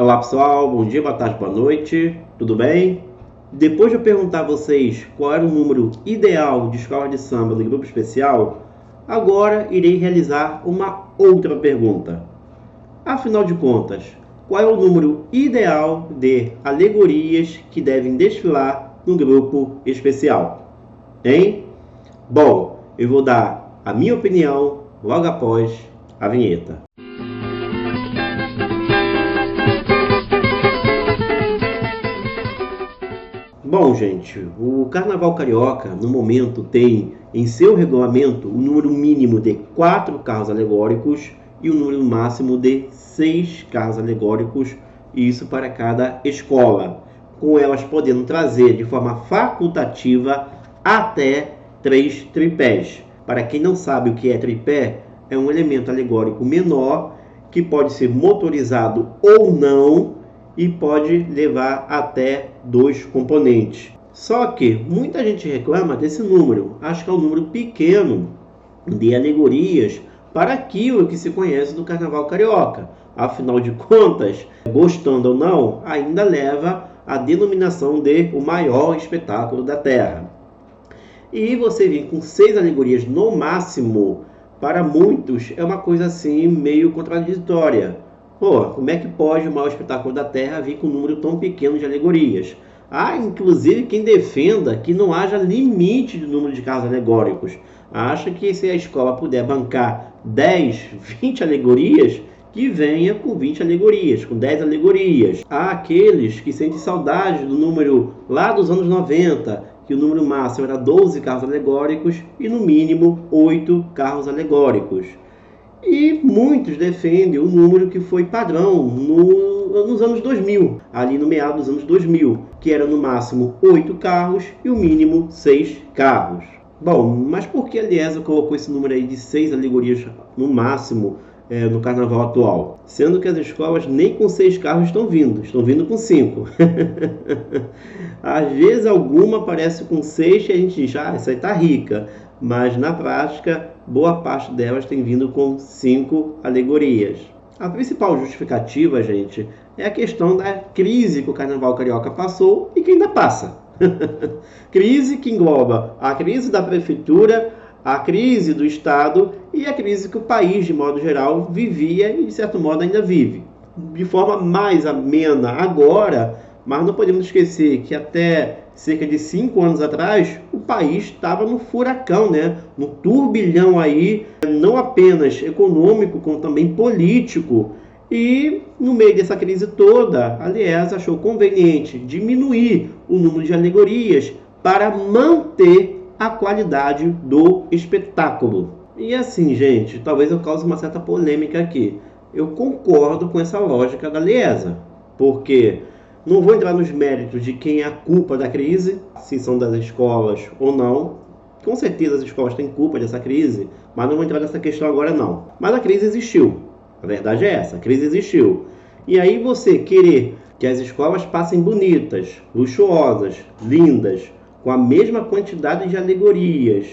Olá pessoal, bom dia, boa tarde, boa noite, tudo bem? Depois de eu perguntar a vocês qual era o número ideal de escola de samba do grupo especial, agora irei realizar uma outra pergunta. Afinal de contas, qual é o número ideal de alegorias que devem desfilar no grupo especial? Hein? Bom, eu vou dar a minha opinião logo após a vinheta. Bom, gente, o Carnaval Carioca, no momento, tem em seu regulamento o número mínimo de 4 carros alegóricos e o número máximo de 6 carros alegóricos, e isso para cada escola, com elas podendo trazer de forma facultativa até 3 tripés. Para quem não sabe o que é tripé, é um elemento alegórico menor que pode ser motorizado ou não, e pode levar até 2 componentes. Só que muita gente reclama desse número, acha que é um número pequeno de alegorias para aquilo que se conhece do Carnaval Carioca. Afinal de contas, gostando ou não, ainda leva a denominação de o maior espetáculo da Terra. E você vir com 6 alegorias no máximo, para muitos é uma coisa assim meio contraditória. Pô, como é que pode o maior espetáculo da Terra vir com um número tão pequeno de alegorias? Há, inclusive, quem defenda que não haja limite de número de carros alegóricos. Acha que se a escola puder bancar 10, 20 alegorias, que venha com 20 alegorias, com 10 alegorias. Há aqueles que sentem saudade do número lá dos anos 90, que o número máximo era 12 carros alegóricos e no mínimo 8 carros alegóricos. E muitos defendem o número que foi padrão nos anos 2000, ali no meado dos anos 2000, que era no máximo 8 carros e o mínimo 6 carros. Bom, mas por que a Liesa colocou esse número aí de 6 alegorias no máximo no carnaval atual? Sendo que as escolas nem com 6 carros estão vindo com 5. Às vezes alguma aparece com 6 e a gente diz, essa aí tá rica. Mas na prática, boa parte delas tem vindo com 5 alegorias. A principal justificativa, gente, é a questão da crise que o Carnaval Carioca passou e que ainda passa. Crise que engloba a crise da prefeitura, a crise do Estado e a crise que o país, de modo geral, vivia e, de certo modo, ainda vive. De forma mais amena agora, mas não podemos esquecer que até cerca de 5 anos atrás, o país estava no furacão, no turbilhão aí, não apenas econômico, como também político. E no meio dessa crise toda, a Liesa achou conveniente diminuir o número de alegorias para manter a qualidade do espetáculo. E assim, gente, talvez eu cause uma certa polêmica aqui. Eu concordo com essa lógica da Liesa, porque não vou entrar nos méritos de quem é a culpa da crise, se são das escolas ou não. Com certeza as escolas têm culpa dessa crise, mas não vou entrar nessa questão agora não. Mas a crise existiu. A verdade é essa, a crise existiu. E aí você querer que as escolas passem bonitas, luxuosas, lindas, com a mesma quantidade de alegorias,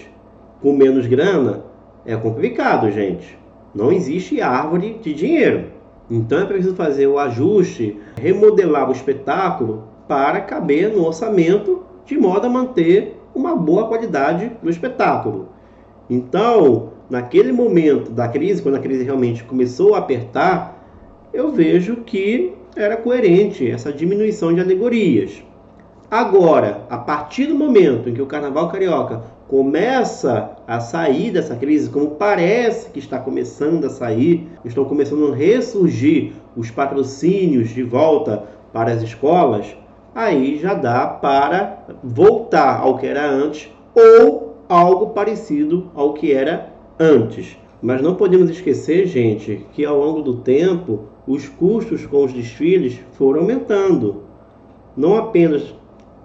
com menos grana, é complicado, gente. Não existe árvore de dinheiro. Então é preciso fazer o ajuste, remodelar o espetáculo para caber no orçamento, de modo a manter uma boa qualidade no espetáculo. Então, naquele momento da crise, quando a crise realmente começou a apertar, eu vejo que era coerente essa diminuição de alegorias. Agora, a partir do momento em que o Carnaval Carioca começa a sair dessa crise, como parece que está começando a sair, estão começando a ressurgir os patrocínios de volta para as escolas, aí já dá para voltar ao que era antes ou algo parecido ao que era antes. Mas não podemos esquecer, gente, que ao longo do tempo os custos com os desfiles foram aumentando. Não apenas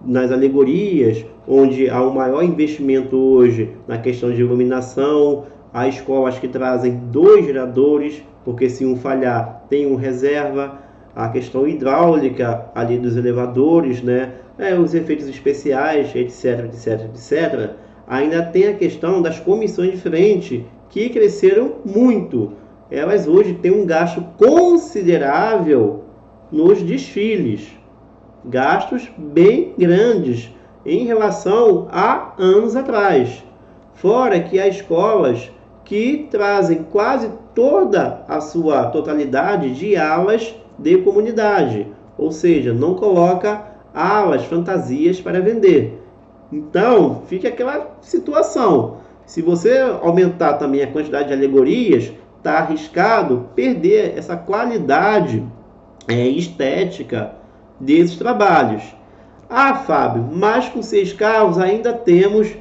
nas alegorias, onde há um maior investimento hoje na questão de iluminação, há escolas que trazem 2 geradores, porque se um falhar tem um reserva, a questão hidráulica ali dos elevadores, os efeitos especiais, etc, etc, etc. Ainda tem a questão das comissões de frente, que cresceram muito. Elas hoje têm um gasto considerável nos desfiles. Gastos bem grandes em relação a anos atrás. Fora que há escolas que trazem quase toda a sua totalidade de alas de comunidade, ou seja, não coloca alas, fantasias para vender. Então, fica aquela situação. Se você aumentar também a quantidade de alegorias, está arriscado perder essa qualidade estética desses trabalhos. Ah, Fábio, mas com 6 carros ainda temos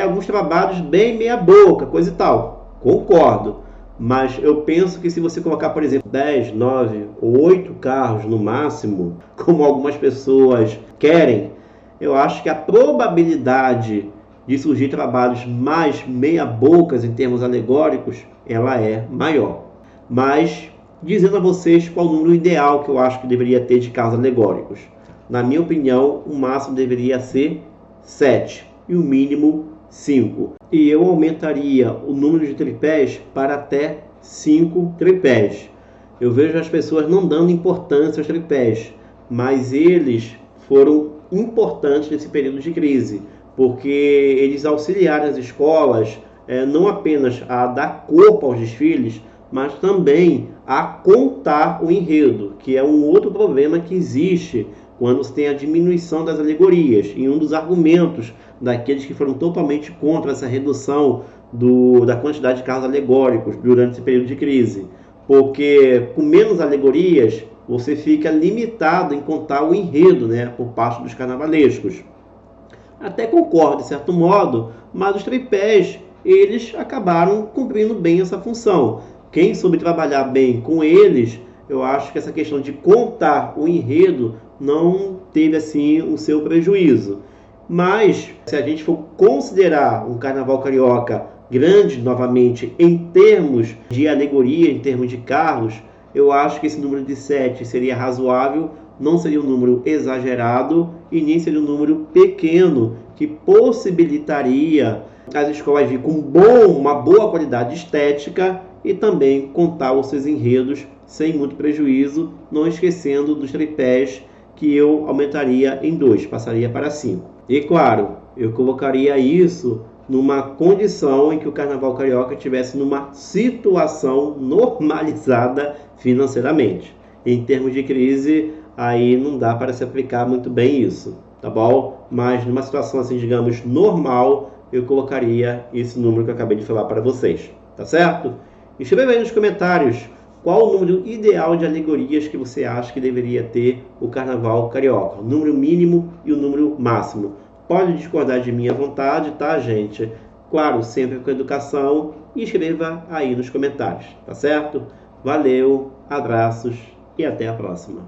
alguns trabalhos bem meia boca, coisa e tal. Concordo. Mas eu penso que se você colocar, por exemplo, 10, 9 ou 8 carros no máximo, como algumas pessoas querem, eu acho que a probabilidade de surgir trabalhos mais meia-bocas em termos alegóricos, ela é maior. Mas, dizendo a vocês qual o número ideal que eu acho que deveria ter de carros alegóricos. Na minha opinião, o máximo deveria ser 7 e o mínimo 5. E eu aumentaria o número de tripés para até 5 tripés. Eu vejo as pessoas não dando importância aos tripés, mas eles foram importantes nesse período de crise, porque eles auxiliaram as escolas não apenas a dar corpo aos desfiles, mas também a contar o enredo, que é um outro problema que existe quando se tem a diminuição das alegorias. E um dos argumentos daqueles que foram totalmente contra essa redução da quantidade de carros alegóricos durante esse período de crise, porque com menos alegorias você fica limitado em contar o enredo, por parte dos carnavalescos. Até concordo, de certo modo, mas os tripés, eles acabaram cumprindo bem essa função. Quem soube trabalhar bem com eles, eu acho que essa questão de contar o enredo não teve assim o seu prejuízo. Mas, se a gente for considerar um carnaval carioca grande, novamente, em termos de alegoria, em termos de carros, eu acho que esse número de 7 seria razoável, não seria um número exagerado e nem seria um número pequeno, que possibilitaria as escolas vir com uma boa qualidade estética e também contar os seus enredos sem muito prejuízo, não esquecendo dos tripés que eu aumentaria em 2, passaria para 5. E claro, eu colocaria isso numa condição em que o Carnaval Carioca estivesse numa situação normalizada financeiramente. Em termos de crise, aí não dá para se aplicar muito bem isso, tá bom? Mas numa situação assim, digamos, normal, eu colocaria esse número que eu acabei de falar para vocês, tá certo? Escreva aí nos comentários qual o número ideal de alegorias que você acha que deveria ter o Carnaval Carioca, o número mínimo e o número máximo. Pode discordar de mim à vontade, tá, gente? Claro, sempre com educação, e escreva aí nos comentários, tá certo? Valeu, abraços e até a próxima.